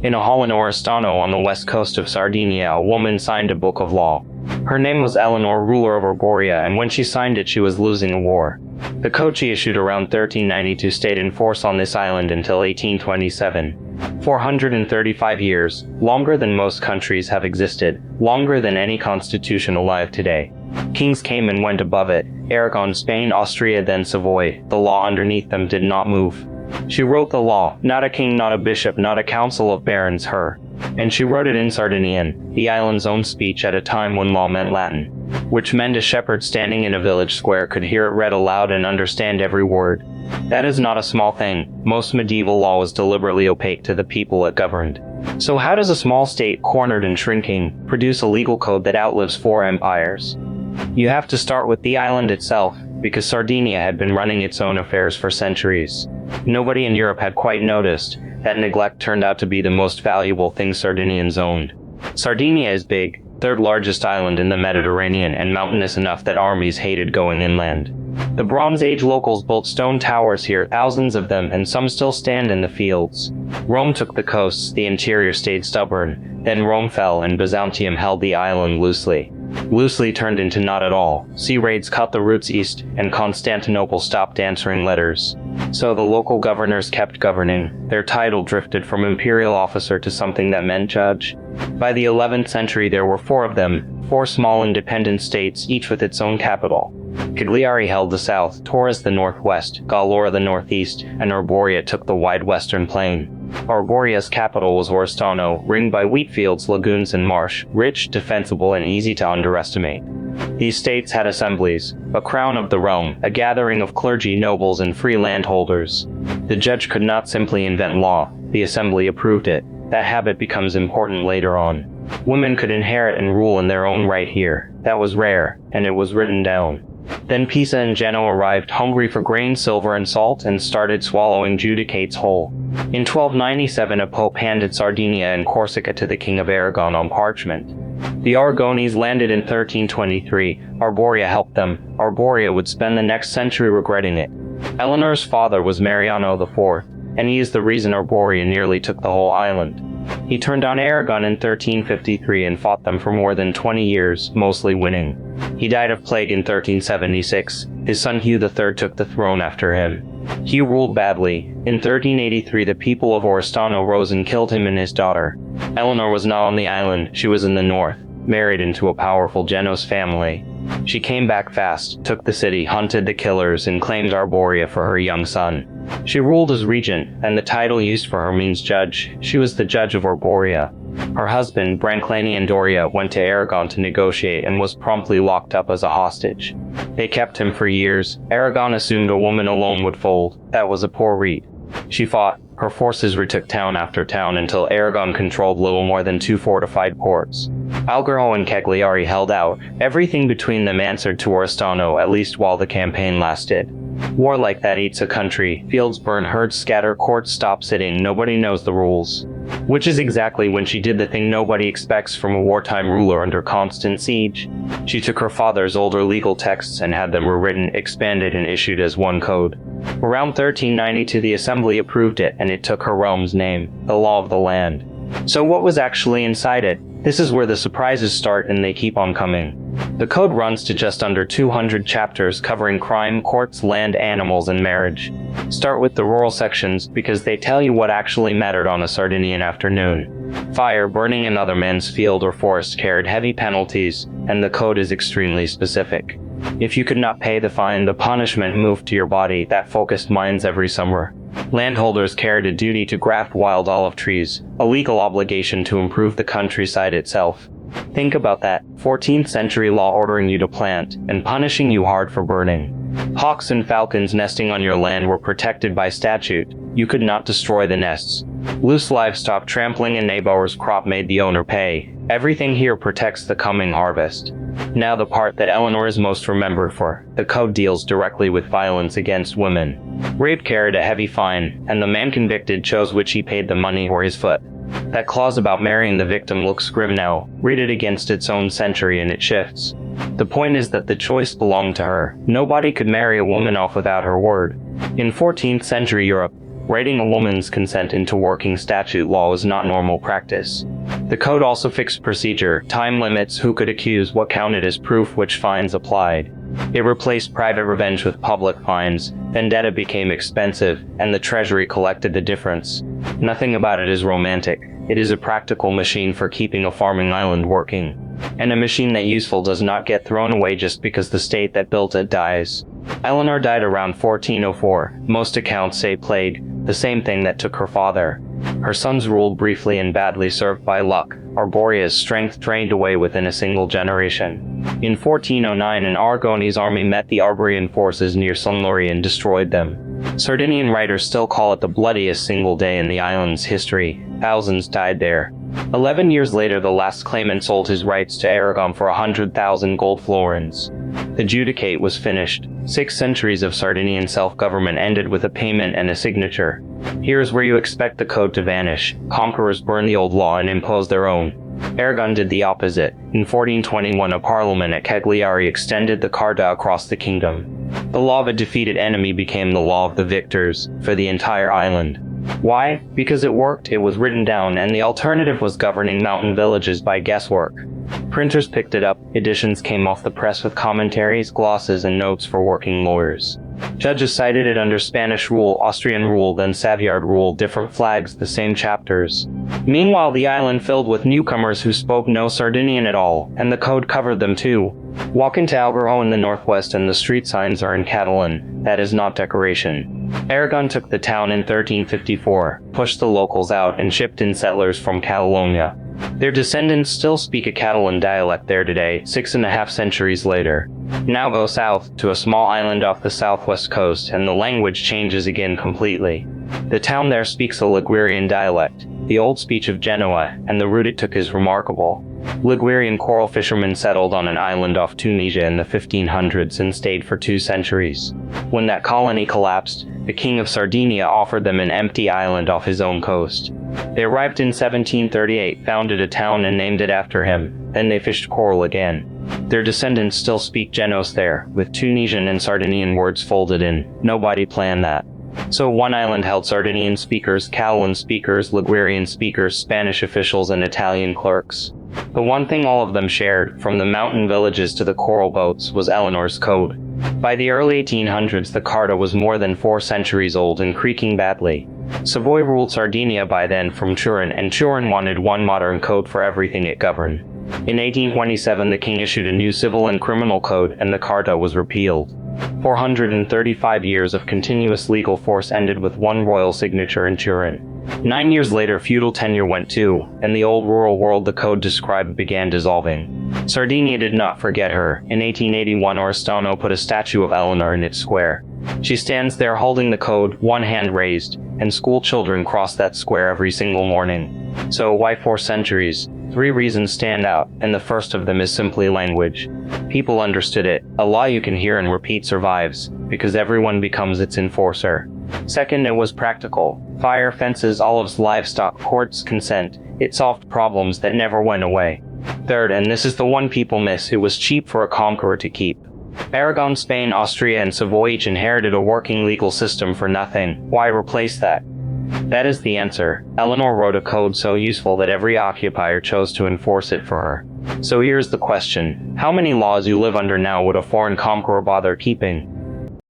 In a hall in Oristano on the west coast of Sardinia, a woman signed a book of law. Her name was Eleanor, ruler of Arborea, and when she signed it she was losing a war. The code she issued around 1392 stayed in force on this island until 1827. 435 years, longer than most countries have existed, longer than any constitution alive today. Kings came and went above it, Aragon, Spain, Austria, then Savoy. The law underneath them did not move. She wrote the law, not a king, not a bishop, not a council of barons, her. And she wrote it in Sardinian, the island's own speech at a time when law meant Latin, which meant a shepherd standing in a village square could hear it read aloud and understand every word. That is not a small thing. Most medieval law was deliberately opaque to the people it governed. So how does a small state, cornered and shrinking, produce a legal code that outlives 4 empires? You have to start with the island itself, because Sardinia had been running its own affairs for centuries. Nobody in Europe had quite noticed that neglect turned out to be the most valuable thing Sardinians owned. Sardinia is big, 3rd largest island in the Mediterranean, and mountainous enough that armies hated going inland. The Bronze Age locals built stone towers here, thousands of them, and some still stand in the fields. Rome took the coasts, the interior stayed stubborn, then Rome fell and Byzantium held the island loosely. Loosely turned into not at all. Sea raids cut the routes east, and Constantinople stopped answering letters. So the local governors kept governing. Their title drifted from imperial officer to something that meant judge. By the 11th century there were 4 of them, 4 small independent states, each with its own capital. Cagliari held the south, Torres the northwest, Gallura the northeast, and Arborea took the wide western plain. Arborea's capital was Oristano, ringed by wheat fields, lagoons, and marsh, rich, defensible, and easy to underestimate. These states had assemblies, a crown of the realm, a gathering of clergy, nobles, and free landholders. The judge could not simply invent law, the assembly approved it. That habit becomes important later on. Women could inherit and rule in their own right here. That was rare, and it was written down. Then Pisa and Genoa arrived, hungry for grain, silver, and salt, and started swallowing judicates whole. In 1297 a pope handed Sardinia and Corsica to the King of Aragon on parchment. The Aragonese landed in 1323. Arborea helped them. Arborea would spend the next century regretting it. Eleanor's father was Mariano IV, and he is the reason Arborea nearly took the whole island. He turned on Aragon in 1353 and fought them for more than 20 years, mostly winning. He died of plague in 1376. His son Hugh III took the throne after him. Hugh ruled badly. In 1383 the people of Oristano rose and killed him and his daughter. Eleanor was not on the island, she was in the north, married into a powerful Genoese family. She came back fast, took the city, hunted the killers, and claimed Arborea for her young son. She ruled as regent, and the title used for her means judge. She was the judge of Arborea. Her husband, Branclanian Doria, went to Aragon to negotiate and was promptly locked up as a hostage. They kept him for years. Aragon assumed a woman alone would fold. That was a poor read. She fought. Her forces retook town after town until Aragon controlled little more than 2 fortified ports. Algarro and Cagliari held out. Everything between them answered to Oristano, at least while the campaign lasted. War like that eats a country. Fields burn, herds scatter, courts stop sitting, nobody knows the rules. Which is exactly when she did the thing nobody expects from a wartime ruler under constant siege. She took her father's older legal texts and had them rewritten, expanded, and issued as one code. Around 1392 the assembly approved it, and it took her realm's name, the law of the land. So what was actually inside it? This is where the surprises start, and they keep on coming. The code runs to just under 200 chapters covering crime, courts, land, animals, and marriage. Start with the rural sections because they tell you what actually mattered on a Sardinian afternoon. Fire, burning another man's field or forest carried heavy penalties, and the code is extremely specific. If you could not pay the fine, the punishment moved to your body. That focused minds every summer. Landholders carried a duty to graft wild olive trees, a legal obligation to improve the countryside itself. Think about that, 14th century law ordering you to plant, and punishing you hard for burning. Hawks and falcons nesting on your land were protected by statute. You could not destroy the nests. Loose livestock trampling a neighbor's crop made the owner pay. Everything here protects the coming harvest. Now the part that Eleanor is most remembered for. The code deals directly with violence against women. Rape carried a heavy fine, and the man convicted chose which he paid, the money or his foot. That clause about marrying the victim looks grim now. Read it against its own century and it shifts. The point is that the choice belonged to her. Nobody could marry a woman off without her word. In 14th century Europe, Writing a woman's consent into working statute law was not normal practice. The code also fixed procedure, time limits, who could accuse, what counted as proof, which fines applied. It replaced private revenge with public fines. Vendetta became expensive, and the treasury collected the difference. Nothing about it is romantic. It is a practical machine for keeping a farming island working. And a machine that useful does not get thrown away just because the state that built it dies. Eleanor died around 1404. Most accounts say plague, the same thing that took her father. Her sons ruled briefly and badly served by luck. Arborea's strength drained away within a single generation. In 1409, an Aragonese army met the Arborian forces near Savoyard and destroyed them. Sardinian writers still call it the bloodiest single day in the island's history. Thousands died there. 11 years later, the last claimant sold his rights to Aragon for 100,000 gold florins. The judicate was finished. 6 centuries of Sardinian self-government ended with a payment and a signature. Here's where you expect the code to vanish. Conquerors burned the old law and imposed their own. Aragon did the opposite. In 1421, a parliament at Cagliari extended the Carta across the kingdom. The law of a defeated enemy became the law of the victors, for the entire island. Why? Because it worked, it was written down, and the alternative was governing mountain villages by guesswork. Printers picked it up, editions came off the press with commentaries, glosses, and notes for working lawyers. Judges cited it under Spanish rule, Austrian rule, then Savoyard rule, different flags, the same chapters. Meanwhile, the island filled with newcomers who spoke no Sardinian at all, and the code covered them too. Walk into Alberò in the northwest and the street signs are in Catalan. That is not decoration. Aragon took the town in 1354, pushed the locals out, and shipped in settlers from Catalonia. Their descendants still speak a Catalan dialect there today, 6.5 centuries later. Now go south, to a small island off the southwest coast, and the language changes again completely. The town there speaks a Ligurian dialect. The old speech of Genoa, and the route it took is remarkable. Ligurian coral fishermen settled on an island off Tunisia in the 1500s and stayed for 2 centuries. When that colony collapsed, the king of Sardinia offered them an empty island off his own coast. They arrived in 1738, founded a town and named it after him. Then they fished coral again. Their descendants still speak Genoese there, with Tunisian and Sardinian words folded in. Nobody planned that. So one island held Sardinian speakers, Catalan speakers, Ligurian speakers, Spanish officials, and Italian clerks. The one thing all of them shared, from the mountain villages to the coral boats, was Eleanor's code. By the early 1800s, the Carta was more than 4 centuries old and creaking badly. Savoy ruled Sardinia by then from Turin, and Turin wanted one modern code for everything it governed. In 1827, the king issued a new civil and criminal code, and the Carta was repealed. 435 years of continuous legal force ended with one royal signature in Turin. 9 years later, feudal tenure went too, and the old rural world the code described began dissolving. Sardinia did not forget her. In 1881, Oristano put a statue of Eleanor in its square. She stands there holding the code, one hand raised, and school children cross that square every single morning. So why 4 centuries? 3 reasons stand out, and the first of them is simply language. People understood it. A law you can hear and repeat survives, because everyone becomes its enforcer. Second, it was practical. Fire, fences, olives, livestock, courts, consent. It solved problems that never went away. Third, and this is the one people miss, it was cheap for a conqueror to keep. Aragon, Spain, Austria, and Savoy each inherited a working legal system for nothing. Why replace that? That is the answer. Eleanor wrote a code so useful that every occupier chose to enforce it for her. So here's the question. How many laws you live under now would a foreign conqueror bother keeping?